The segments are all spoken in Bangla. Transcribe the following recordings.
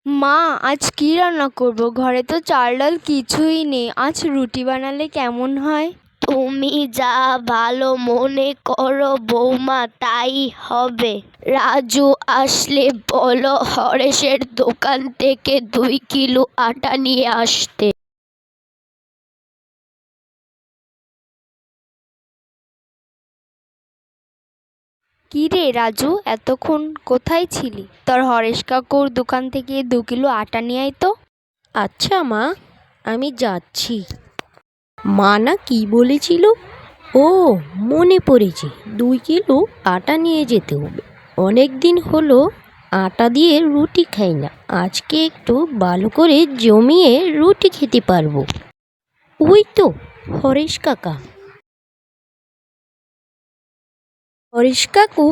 মা, আজ কি রান্না করব? ঘরে তো চাল ডাল কিছুই নেই। আজ রুটি বানালে কেমন হয়? তুমি যা ভালো মনে করো বৌমা, তাই হবে। রাজু আসলে বলো হরেশের দোকান থেকে 2 কিলো আটা নিয়ে আসতে। কি রে রাজু, এতক্ষণ কোথায় ছিলি? তোর হরেশ কাকুর দোকান থেকে 2 কিলো আটা নিয়ে আয় তো। আচ্ছা মা, আমি যাচ্ছি। মা না কি বলেছিল? ও, মনে পড়েছে, 2 কিলো আটা নিয়ে যেতে হবে। অনেক দিন হলো আটা দিয়ে রুটি খাই না। আজকে একটু ভালো করে জমিয়ে রুটি খেতে পারবো। ওই তো হরেশ কাকা। হরেশ কাকু,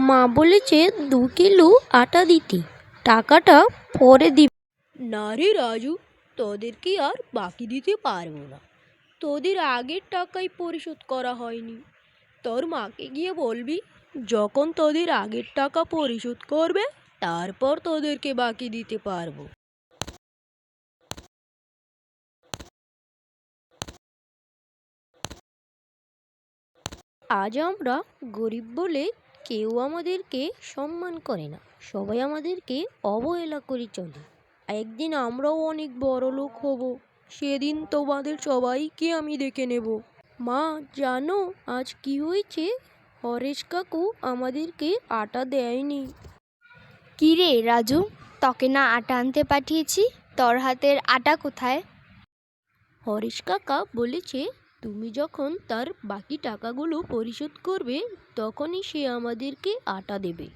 মা বলেছে 2 কিলো আটা দিতে, টাকাটা পরে দিব। না রে রাজু, তোদেরকে আর বাকি দিতে পারবো না। তোদের আগের টাকাই পরিশোধ করা হয়নি। তোর মাকে গিয়ে বলবি, যখন তোদের আগের টাকা পরিশোধ করবে তারপর তোদেরকে বাকি দিতে পারবো। আজ আমরা গরিব বলে কেউ আমাদেরকে সম্মান করে না, সবাই আমাদেরকে অবহেলা করে চলে। একদিন আমরাও অনেক বড় লোক হব, সেদিন তোমাদের সবাইকে আমি দেখে নেব। মা, জানো আজ কি হয়েছে? হরেশ কাকু আমাদেরকে আটা দেয়নি। কি রে রাজু, তোকে না আটা আনতে পাঠিয়েছি? তোর হাতের আটা কোথায়? হরেশ কাকা বলেছে তুমি যখন তার বাকি টাকাগুলো পরিশোধ করবে তখনই সে আমাদেরকে আটা দেবে।